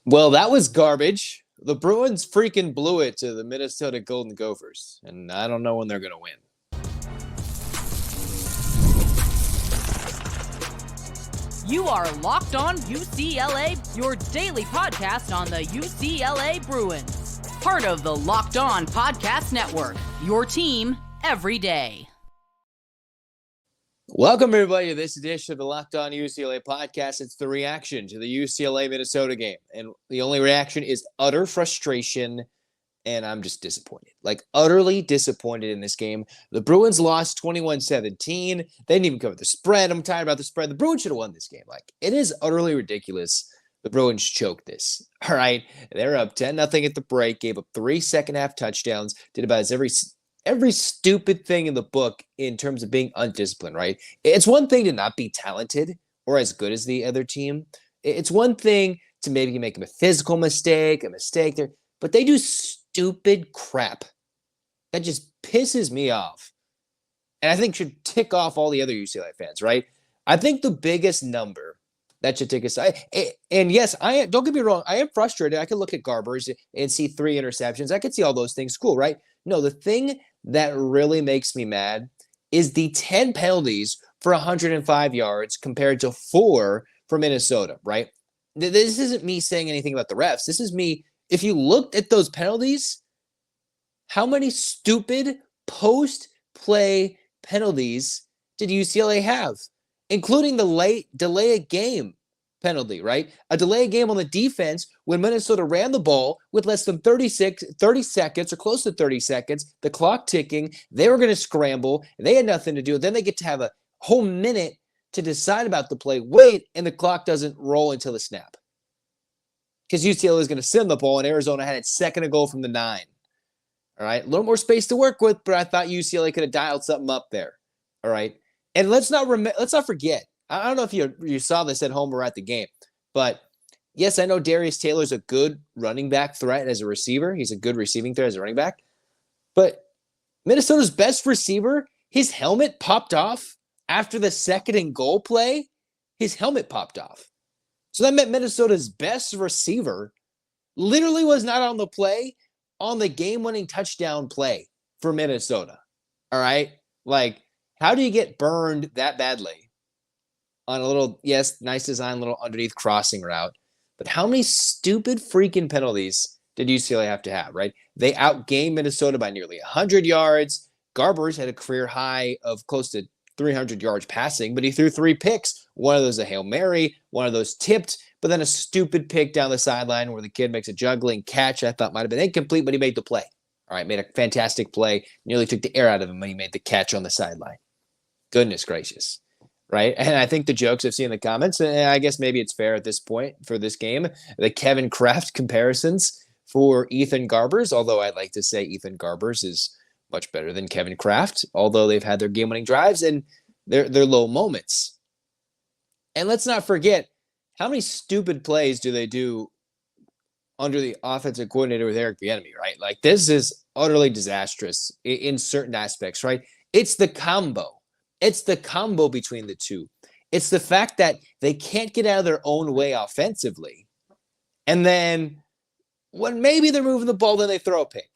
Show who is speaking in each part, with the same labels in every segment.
Speaker 1: Well, that was garbage. The Bruins freaking blew it to the Minnesota Golden Gophers, and I don't know when they're going to win.
Speaker 2: You are Locked On UCLA, your daily podcast on the UCLA Bruins. Part of the Locked On Podcast Network, your team every day.
Speaker 1: Welcome, everybody, to this edition of the Locked On UCLA podcast. It's the reaction to the UCLA-Minnesota game, and the only reaction is utter frustration, and I'm just disappointed. Utterly disappointed in this game. The Bruins lost 21-17. They didn't even cover the spread. I'm tired about the spread. The Bruins should have won this game. It is utterly ridiculous. The Bruins choked this. All right, they're up 10-0 at the break, gave up 3 second-half touchdowns, did about as every stupid thing in the book in terms of being undisciplined, right? It's one thing to not be talented or as good as the other team. It's one thing to maybe make a physical mistake, there, but they do stupid crap that just pisses me off. And I think should tick off all the other UCLA fans, right? I think the biggest number that should tick aside, and yes, don't get me wrong, I am frustrated. I could look at Garbers and see 3 interceptions. I could see all those things. Cool, right? No, the thing that really makes me mad is the 10 penalties for 105 yards compared to 4 for Minnesota, right? This isn't me saying anything about the refs. This is me. If you looked at those penalties, how many stupid post-play penalties did UCLA have, including the late delay a game penalty, right? A delay game on the defense when Minnesota ran the ball with less than 30 seconds or close to 30 seconds, the clock ticking. They were going to scramble. They had nothing to do. Then they get to have a whole minute to decide about the play. Wait, and the clock doesn't roll until the snap. Because UCLA is going to send the ball, and Arizona had its second goal from the 9. All right, a little more space to work with, but I thought UCLA could have dialed something up there. All right, and let's not forget. I don't know if you saw this at home or at the game, but yes, I know Darius Taylor's a good running back threat as a receiver. He's a good receiving threat as a running back. But Minnesota's best receiver, his helmet popped off after the 2nd and goal play. His helmet popped off. So that meant Minnesota's best receiver literally was not on the play on the game-winning touchdown play for Minnesota. All right? How do you get burned that badly on a little, yes, nice design, little underneath crossing route? But how many stupid freaking penalties did UCLA have to have, right? They outgained Minnesota by nearly 100 yards. Garbers had a career high of close to 300 yards passing, but he threw 3 picks. One of those a Hail Mary, one of those tipped, but then a stupid pick down the sideline where the kid makes a juggling catch I thought might have been incomplete, but he made the play. All right, made a fantastic play. Nearly took the air out of him when he made the catch on the sideline. Goodness gracious. Right? And I think the jokes I've seen in the comments, and I guess maybe it's fair at this point for this game, the Kevin Kraft comparisons for Ethan Garbers, although I'd like to say Ethan Garbers is much better than Kevin Kraft, although they've had their game-winning drives and their low moments. And let's not forget, how many stupid plays do they do under the offensive coordinator with Eric Bieniemy, right? This is utterly disastrous in certain aspects, right? It's the combo. It's the combo between the two. It's the fact that they can't get out of their own way offensively. And then when maybe they're moving the ball, then they throw a pick.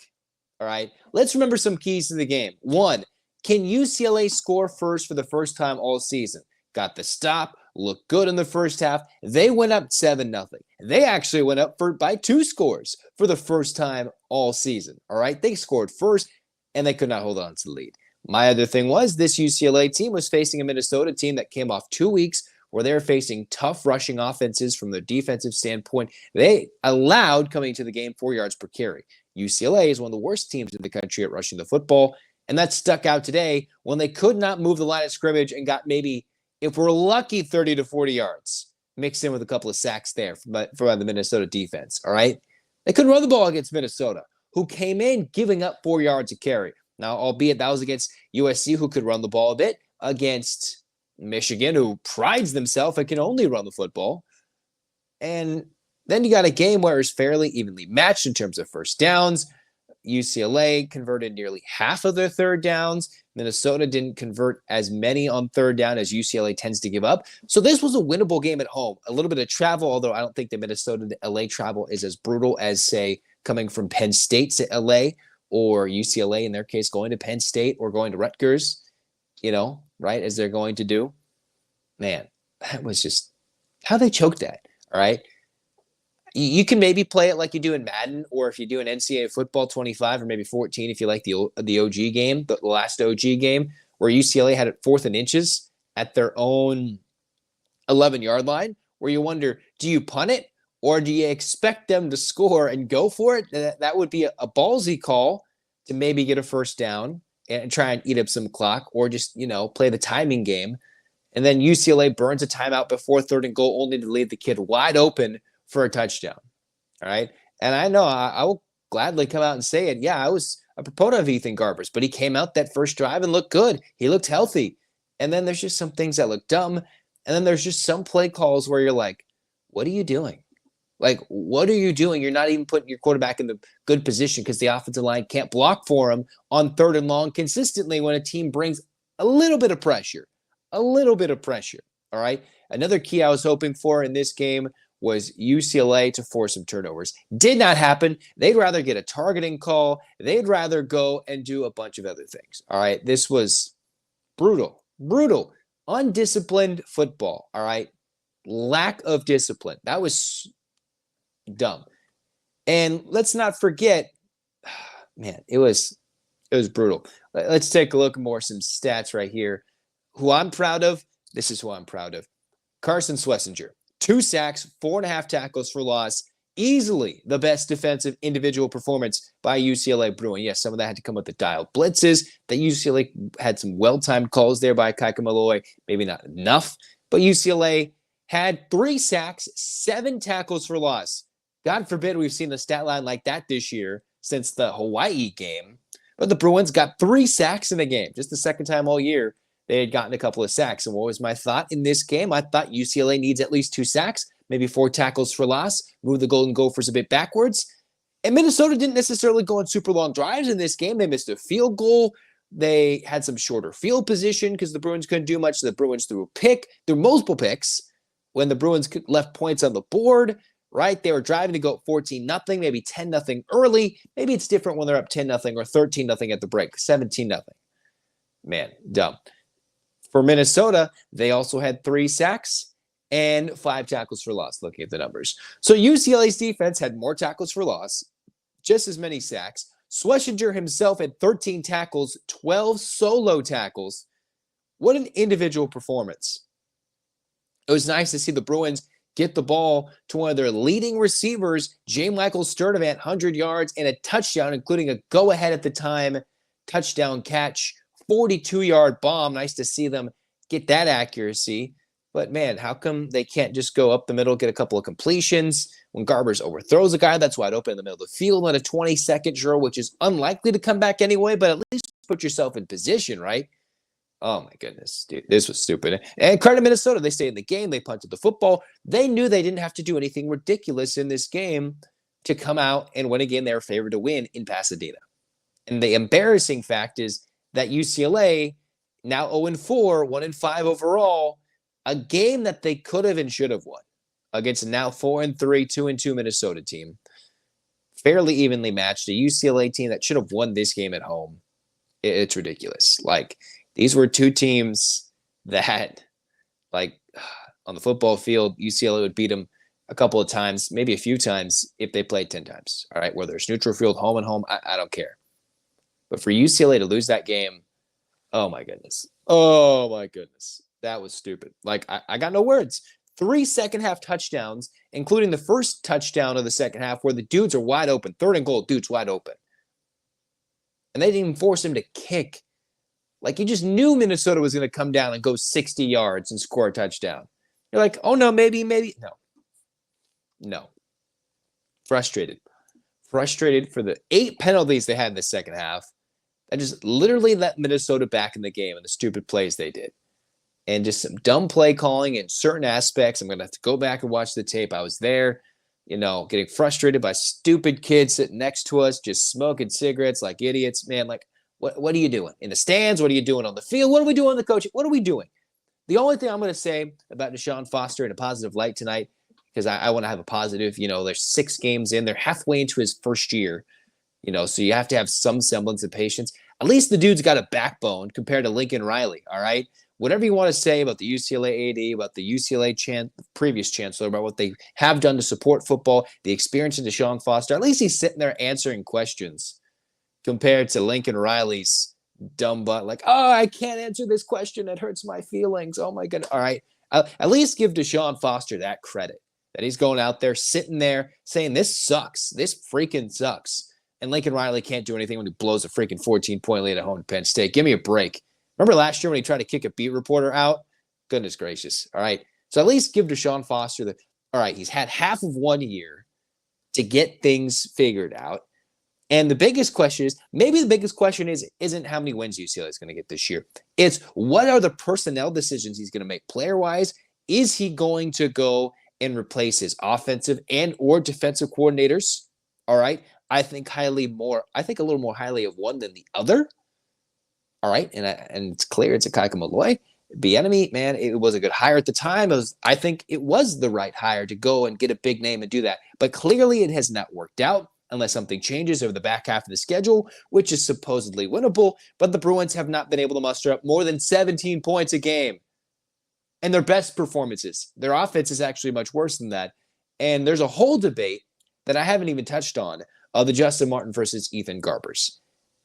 Speaker 1: All right. Let's remember some keys to the game. 1, can UCLA score first for the first time all season? Got the stop, looked good in the first half. They went up 7-0. They actually went up by 2 scores for the first time all season. All right. They scored first and they could not hold on to the lead. My other thing was this UCLA team was facing a Minnesota team that came off 2 weeks where they're facing tough rushing offenses from the defensive standpoint. They allowed, coming into the game, 4 yards per carry. UCLA is one of the worst teams in the country at rushing the football, and that stuck out today when they could not move the line of scrimmage and got maybe, if we're lucky, 30 to 40 yards, mixed in with a couple of sacks there from the Minnesota defense, all right? They couldn't run the ball against Minnesota, who came in giving up 4 yards a carry. Now, albeit that was against USC, who could run the ball a bit, against Michigan, who prides themselves and can only run the football. And then you got a game where it's fairly evenly matched in terms of first downs. UCLA converted nearly half of their third downs. Minnesota didn't convert as many on third down as UCLA tends to give up. So this was a winnable game at home. A little bit of travel, although I don't think the Minnesota to LA travel is as brutal as, say, coming from Penn State to LA, or UCLA in their case going to Penn State or going to Rutgers, right, as they're going to do. Man, that was just how they choked that, all right? You can maybe play it like you do in Madden, or if you do an NCAA football 25 or maybe 14, if you like the OG game, the last OG game, where UCLA had it 4th and inches at their own 11-yard line, where you wonder, do you punt it or do you expect them to score and go for it? That would be a ballsy call to maybe get a first down and try and eat up some clock, or just, play the timing game. And then UCLA burns a timeout before 3rd and goal, only to leave the kid wide open for a touchdown. All right. And I know I will gladly come out and say it. Yeah, I was a proponent of Ethan Garbers, but he came out that first drive and looked good. He looked healthy. And then there's just some things that look dumb. And then there's just some play calls where you're like, what are you doing? Like, what are you doing? You're not even putting your quarterback in the good position because the offensive line can't block for him on 3rd and long consistently when a team brings a little bit of pressure. All right. Another key I was hoping for in this game was UCLA to force some turnovers. Did not happen. They'd rather get a targeting call. They'd rather go and do a bunch of other things. All right. This was brutal. Undisciplined football. All right. Lack of discipline. That was dumb. And let's not forget, man, it was brutal. Let's take a look more some stats right here. Who I'm proud of, this is who I'm proud of. Carson Schwesinger, 2 sacks, 4.5 tackles for loss. Easily the best defensive individual performance by UCLA Bruin. Yes, some of that had to come with the dialed blitzes. That UCLA had some well-timed calls there by Kaika Malloy. Maybe not enough, but UCLA had 3 sacks, 7 tackles for loss. God forbid we've seen a stat line like that this year since the Hawaii game. But the Bruins got 3 sacks in the game. Just the second time all year they had gotten a couple of sacks. And what was my thought in this game? I thought UCLA needs at least 2 sacks, maybe 4 tackles for loss, move the Golden Gophers a bit backwards. And Minnesota didn't necessarily go on super long drives in this game. They missed a field goal. They had some shorter field position because the Bruins couldn't do much. The Bruins threw multiple picks when the Bruins left points on the board, right? They were driving to go 14-0, maybe 10-0 early. Maybe it's different when they're up 10-0 or 13-0 at the break, 17-0. Man, dumb. For Minnesota, they also had 3 sacks and 5 tackles for loss, looking at the numbers. So UCLA's defense had more tackles for loss, just as many sacks. Schwesinger himself had 13 tackles, 12 solo tackles. What an individual performance. It was nice to see the Bruins get the ball to one of their leading receivers, J. Michael Sturdivant, 100 yards and a touchdown, including a go-ahead at the time touchdown catch. 42-yard bomb. Nice to see them get that accuracy. But, man, how come they can't just go up the middle, get a couple of completions? When Garbers overthrows a guy that's wide open in the middle of the field on a 20-second drill, which is unlikely to come back anyway, but at least put yourself in position, right? Oh, my goodness, dude. This was stupid. And credit Minnesota. They stayed in the game. They punted the football. They knew they didn't have to do anything ridiculous in this game to come out and win a game they were favored to win in Pasadena. And the embarrassing fact is that UCLA, now 0-4, 1-5 overall, a game that they could have and should have won against a now 4-3, 2-2 Minnesota team. Fairly evenly matched. A UCLA team that should have won this game at home. It's ridiculous. Like, these were 2 teams that, like, on the football field, UCLA would beat them a couple of times, maybe a few times if they played 10 times. All right, whether it's neutral field, home and home, I don't care. But for UCLA to lose that game, oh, my goodness. Oh, my goodness. That was stupid. Like, I got no words. 3 second-half touchdowns, including the first touchdown of the second half where the dudes are wide open. 3rd and goal, dudes wide open. And they didn't even force him to kick. Like, you just knew Minnesota was going to come down and go 60 yards and score a touchdown. You're like, oh, no, maybe. No. Frustrated for the 8 penalties they had in the second half. I just literally let Minnesota back in the game and the stupid plays they did. And just some dumb play calling in certain aspects. I'm going to have to go back and watch the tape. I was there. getting frustrated by stupid kids sitting next to us, just smoking cigarettes like idiots. Man, like, what are you doing? In the stands? What are you doing on the field? What are we doing on the coaching? What are we doing? The only thing I'm going to say about DeShaun Foster in a positive light tonight, because I want to have a positive, there's 6 games in. They're halfway into his first year, so you have to have some semblance of patience. At least the dude's got a backbone compared to Lincoln Riley, all right? Whatever you want to say about the UCLA AD, about the UCLA previous chancellor, about what they have done to support football, the experience of DeShaun Foster, at least he's sitting there answering questions compared to Lincoln Riley's dumb butt, like, oh, I can't answer this question. It hurts my feelings. Oh, my goodness. All right. At least give DeShaun Foster that credit, that he's going out there, sitting there, saying this sucks. This freaking sucks. And Lincoln Riley can't do anything when he blows a freaking 14-point lead at home to Penn State. Give me a break. Remember last year when he tried to kick a beat reporter out? Goodness gracious. All right. So at least give DeShaun Foster all right, he's had half of 1 year to get things figured out. And the biggest question isn't how many wins UCLA is going to get this year. It's what are the personnel decisions he's going to make player-wise? Is he going to go and replace his offensive and or defensive coordinators? All right. I think a little more highly of one than the other. All right. And it's clear it's Akaika Malloy. Bieniemy, man, it was a good hire at the time. I think it was the right hire to go and get a big name and do that. But clearly it has not worked out unless something changes over the back half of the schedule, which is supposedly winnable. But the Bruins have not been able to muster up more than 17 points a game. And their best performances. Their offense is actually much worse than that. And there's a whole debate that I haven't even touched on of the Justyn Martin versus Ethan Garbers.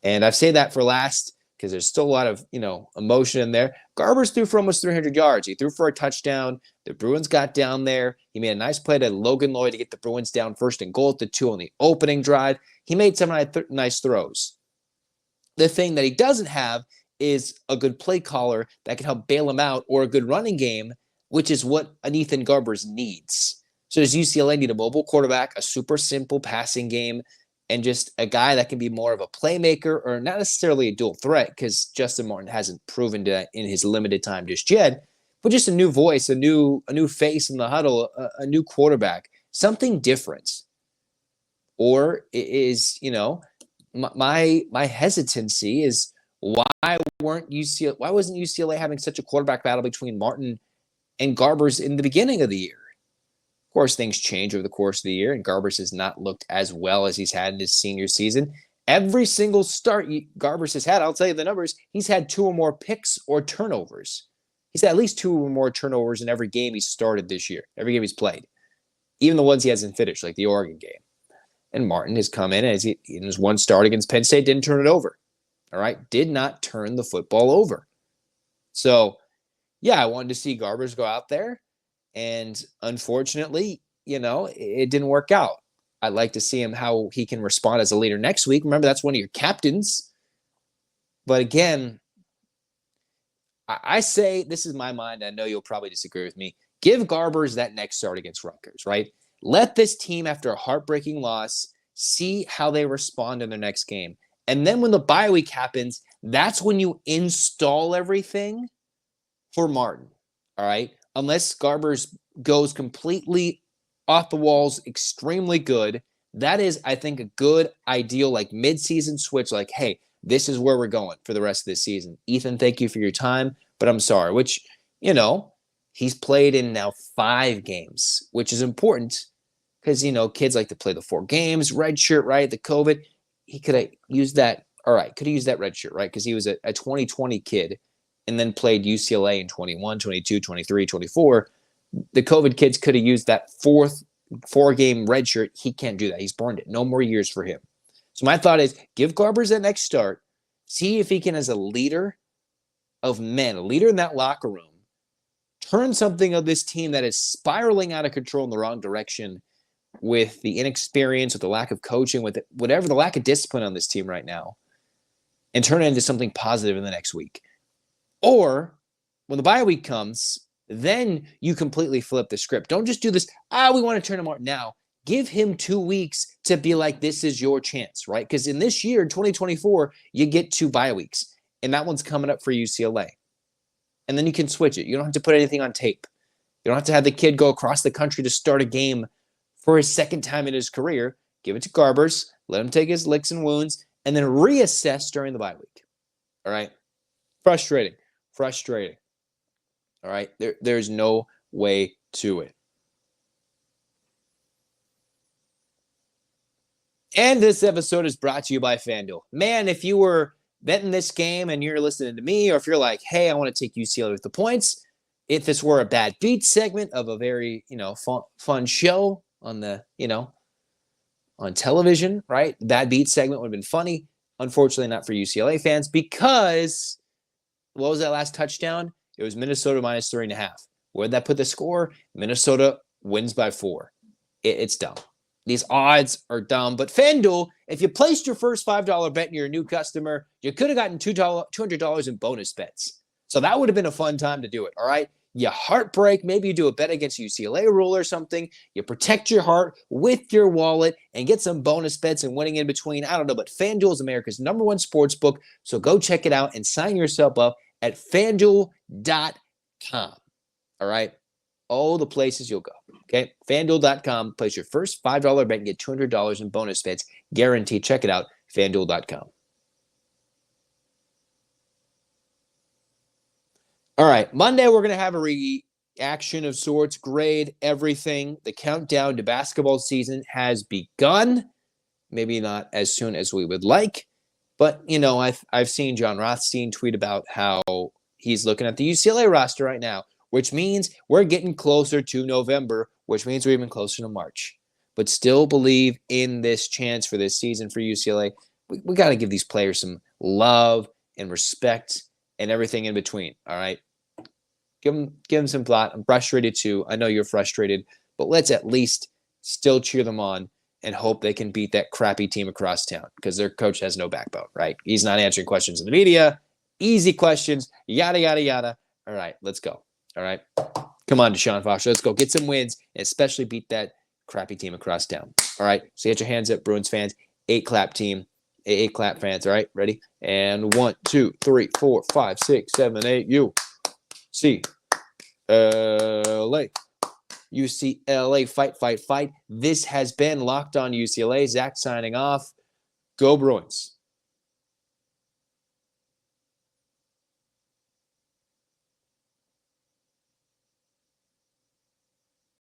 Speaker 1: And I've saved that for last because there's still a lot of, emotion in there. Garbers threw for almost 300 yards. He threw for a touchdown. The Bruins got down there. He made a nice play to Logan Lloyd to get the Bruins down first and goal at the 2 on the opening drive. He made some nice throws. The thing that he doesn't have is a good play caller that can help bail him out or a good running game, which is what an Ethan Garbers needs. So does UCLA need a mobile quarterback, a super simple passing game, and just a guy that can be more of a playmaker or not necessarily a dual threat because Justyn Martin hasn't proven that in his limited time just yet, but just a new voice, a new face in the huddle, a new quarterback, something different. Or is, my hesitancy is why wasn't UCLA having such a quarterback battle between Martin and Garbers in the beginning of the year? Of course, things change over the course of the year, and Garbers has not looked as well as he's had in his senior season. Every single start Garbers has had, I'll tell you the numbers, he's had 2 or more picks or turnovers. He's had at least 2 or more turnovers in every game he's started this year, every game he's played, even the ones he hasn't finished, like the Oregon game. And Martin has come in, and in his one start against Penn State, didn't turn it over. All right, did not turn the football over. So, yeah, I wanted to see Garbers go out there. And unfortunately, it didn't work out. I'd like to see him how he can respond as a leader next week. Remember, that's one of your captains. But again, I say, this is my mind. I know you'll probably disagree with me. Give Garbers that next start against Rutgers, right? Let this team, after a heartbreaking loss, see how they respond in their next game. And then when the bye week happens, that's when you install everything for Martin, all right? Unless Garbers goes completely off the walls, extremely good, that is, I think, a good, ideal, like mid-season switch, like, hey, this is where we're going for the rest of this season. Ethan, thank you for your time, but I'm sorry, which, he's played in now 5 games, which is important because, kids like to play the 4 games, red shirt, right, the COVID. He could have used that, all right, could have used that red shirt, right, because he was a 2020 kid and then played UCLA in 21, 22, 23, 24. The COVID kids could have used that 4-game red shirt. He can't do that. He's burned it. No more years for him. So my thought is give Garbers that next start. See if he can, as a leader of men, a leader in that locker room, turn something of this team that is spiraling out of control in the wrong direction with the inexperience, with the lack of coaching, with whatever, the lack of discipline on this team right now, and turn it into something positive in the next week. Or when the bye week comes, then you completely flip the script. Don't just do this, we want to turn him out now. Give him 2 weeks to be like, this is your chance, right? Because in this year, in 2024, you get 2 bye weeks, and that one's coming up for UCLA. And then you can switch it. You don't have to put anything on tape. You don't have to have the kid go across the country to start a game for his second time in his career. Give it to Garbers. Let him take his licks and wounds, and then reassess during the bye week. All right? Frustrating. All right? There's no way to it. And this episode is brought to you by FanDuel. Man, if you were betting this game and you're listening to me, or if you're like, hey, I want to take UCLA with the points, if this were a bad beat segment of a very, fun show on the, on television, right? Bad beat segment would have been funny. Unfortunately, not for UCLA fans, because what was that last touchdown? It was Minnesota minus 3.5. Where did that put the score? Minnesota wins by 4. It's dumb. These odds are dumb. But FanDuel, if you placed your first $5 bet and you're a new customer, you could have gotten $200 in bonus bets. So that would have been a fun time to do it, all right? You heartbreak. Maybe you do a bet against UCLA rule or something. You protect your heart with your wallet and get some bonus bets and winning in between. I don't know, but FanDuel is America's #1 sports book. So go check it out and sign yourself up at FanDuel.com. All right? All the places you'll go. Okay? FanDuel.com. Place your first $5 bet and get $200 in bonus bets. Guaranteed. Check it out. FanDuel.com. All right. Monday, we're going to have a reaction of sorts, grade everything. The countdown to basketball season has begun. Maybe not as soon as we would like. But, I've seen John Rothstein tweet about how he's looking at the UCLA roster right now, which means we're getting closer to November, which means we're even closer to March. But still believe in this chance for this season for UCLA. We got to give these players some love and respect and everything in between, all right? Give them some thought. I'm frustrated too. I know you're frustrated, but let's at least still cheer them on and hope they can beat that crappy team across town, because their coach has no backbone, right? He's not answering questions in the media. Easy questions, yada, yada, yada. All right, let's go. All right? Come on, DeShaun Foster. Let's go get some wins, and especially beat that crappy team across town. All right? So get your hands up, Bruins fans. 8-clap team. 8-clap fans. All right? Ready? And 1, 2, 3, 4, 5, 6, 7, 8. UCLA. UCLA. Fight, fight, fight. This has been Locked On UCLA. Zach signing off. Go Bruins.